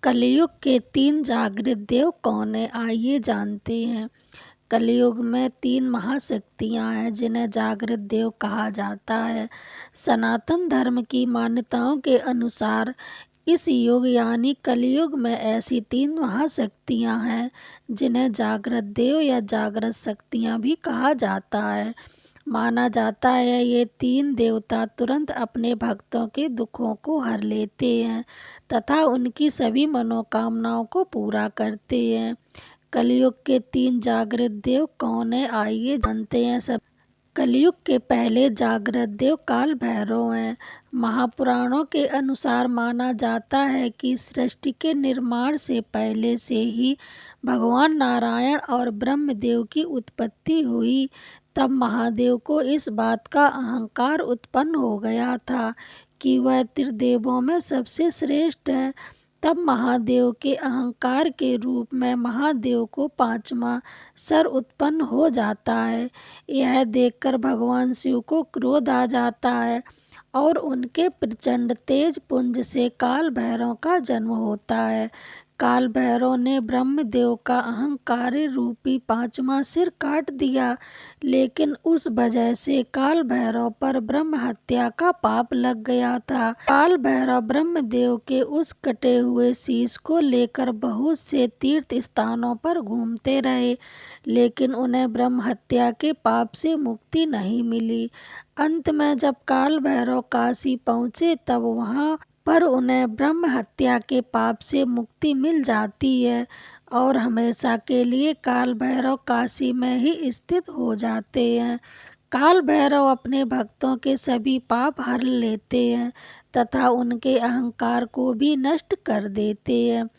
कलयुग के 3 जागृत देव कौन है, आइए जानते हैं। कलयुग में 3 महाशक्तियाँ हैं जिन्हें जागृत देव कहा जाता है। सनातन धर्म की मान्यताओं के अनुसार इस युग यानी कलयुग में ऐसी 3 महाशक्तियाँ हैं जिन्हें जागृत देव या जागृत शक्तियाँ भी कहा जाता है। माना जाता है ये 3 देवता तुरंत अपने भक्तों के दुखों को हर लेते हैं तथा उनकी सभी मनोकामनाओं को पूरा करते हैं। कलयुग के 3 जागृत देव कौन है, आइए जानते हैं सब। कलयुग के पहले जागृत देव काल भैरव हैं। महापुराणों के अनुसार माना जाता है कि सृष्टि के निर्माण से पहले से ही भगवान नारायण और ब्रह्मदेव की उत्पत्ति हुई। तब महादेव को इस बात का अहंकार उत्पन्न हो गया था कि वह त्रिदेवों में सबसे श्रेष्ठ है। तब महादेव के अहंकार के रूप में महादेव को 5वां सर उत्पन्न हो जाता है। यह देखकर भगवान शिव को क्रोध आ जाता है और उनके प्रचंड तेज पुंज से काल भैरव का जन्म होता है। काल भैरव ने ब्रह्मदेव का अहंकारी रूपी 5वां सिर काट दिया, लेकिन उस वजह से काल भैरव पर ब्रह्म हत्या का पाप लग गया था। काल भैरव ब्रह्मदेव के उस कटे हुए शीश को लेकर बहुत से तीर्थ स्थानों पर घूमते रहे, लेकिन उन्हें ब्रह्म हत्या के पाप से मुक्ति नहीं मिली। अंत में जब काल भैरव काशी पहुँचे तब वहाँ पर उन्हें ब्रह्म हत्या के पाप से मुक्ति मिल जाती है और हमेशा के लिए काल भैरव काशी में ही स्थित हो जाते हैं। काल भैरव अपने भक्तों के सभी पाप हर लेते हैं तथा उनके अहंकार को भी नष्ट कर देते हैं।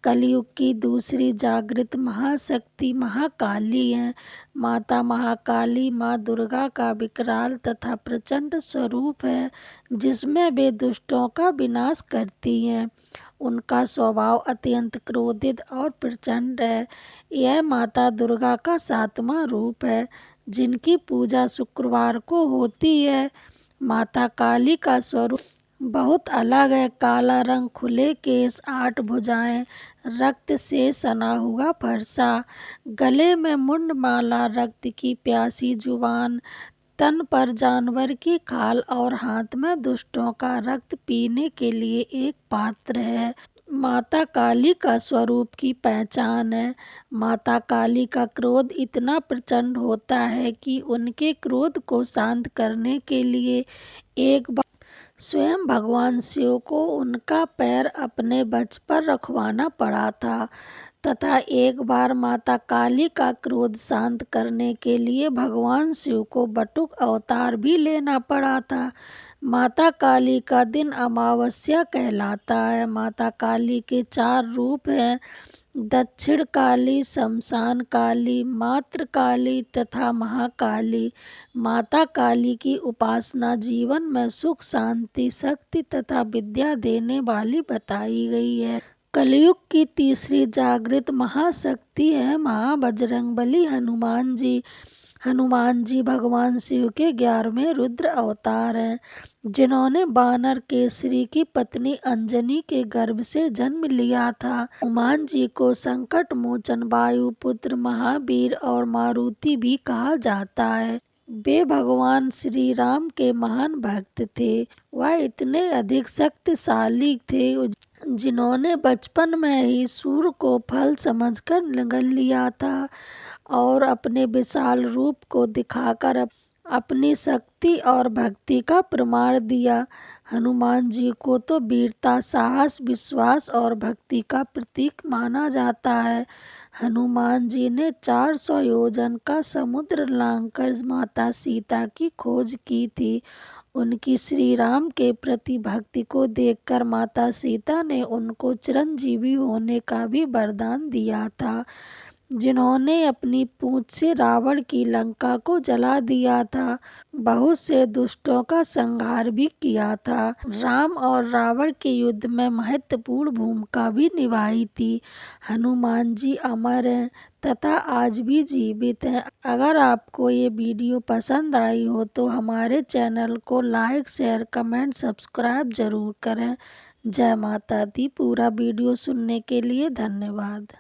कलयुग की दूसरी जागृत महाशक्ति महाकाली हैं। माता महाकाली माँ दुर्गा का विकराल तथा प्रचंड स्वरूप है जिसमें वे दुष्टों का विनाश करती हैं। उनका स्वभाव अत्यंत क्रोधित और प्रचंड है। यह माता दुर्गा का 7वां रूप है जिनकी पूजा शुक्रवार को होती है। माता काली का स्वरूप बहुत अलग है। काला रंग, खुले केस, 8 भुजाएं, रक्त से सना हुआ फरसा, गले में मुंड माला, रक्त की प्यासी जुबान, तन पर जानवर की खाल और हाथ में दुष्टों का रक्त पीने के लिए एक पात्र है। माता काली का स्वरूप की पहचान है। माता काली का क्रोध इतना प्रचंड होता है कि उनके क्रोध को शांत करने के लिए एक बार स्वयं भगवान शिव को उनका पैर अपने वक्ष पर रखवाना पड़ा था तथा एक बार माता काली का क्रोध शांत करने के लिए भगवान शिव को बटुक अवतार भी लेना पड़ा था। माता काली का दिन अमावस्या कहलाता है। माता काली के 4 रूप हैं, दक्षिण काली, शमशान काली, मातृ काली तथा महाकाली। माता काली की उपासना जीवन में सुख, शांति, शक्ति तथा विद्या देने वाली बताई गई है। कलयुग की तीसरी जागृत महाशक्ति है महाबजरंगबली हनुमान जी। हनुमान जी भगवान शिव के 11वें रुद्र अवतार हैं जिन्होंने बानर केसरी की पत्नी अंजनी के गर्भ से जन्म लिया था। हनुमान जी को संकट मोचन, वायुपुत्र, महावीर और मारुति भी कहा जाता है। वे भगवान श्री राम के महान भक्त थे। वह इतने अधिक शक्तिशाली थे जिन्होंने बचपन में ही सूर को फल समझकर निगल लिया था और अपने विशाल रूप को दिखाकर अपनी शक्ति और भक्ति का प्रमाण दिया। हनुमान जी को तो वीरता, साहस, विश्वास और भक्ति का प्रतीक माना जाता है। हनुमान जी ने 400 योजन का समुद्र लांघकर माता सीता की खोज की थी। उनकी श्री राम के प्रति भक्ति को देखकर माता सीता ने उनको चिरंजीवी होने का भी वरदान दिया था, जिन्होंने अपनी पूंछ से रावण की लंका को जला दिया था। बहुत से दुष्टों का संहार भी किया था। राम और रावण के युद्ध में महत्वपूर्ण भूमिका भी निभाई थी। हनुमान जी अमर हैं तथा आज भी जीवित हैं। अगर आपको ये वीडियो पसंद आई हो तो हमारे चैनल को लाइक, शेयर, कमेंट, सब्सक्राइब जरूर करें। जय माता दी। पूरा वीडियो सुनने के लिए धन्यवाद।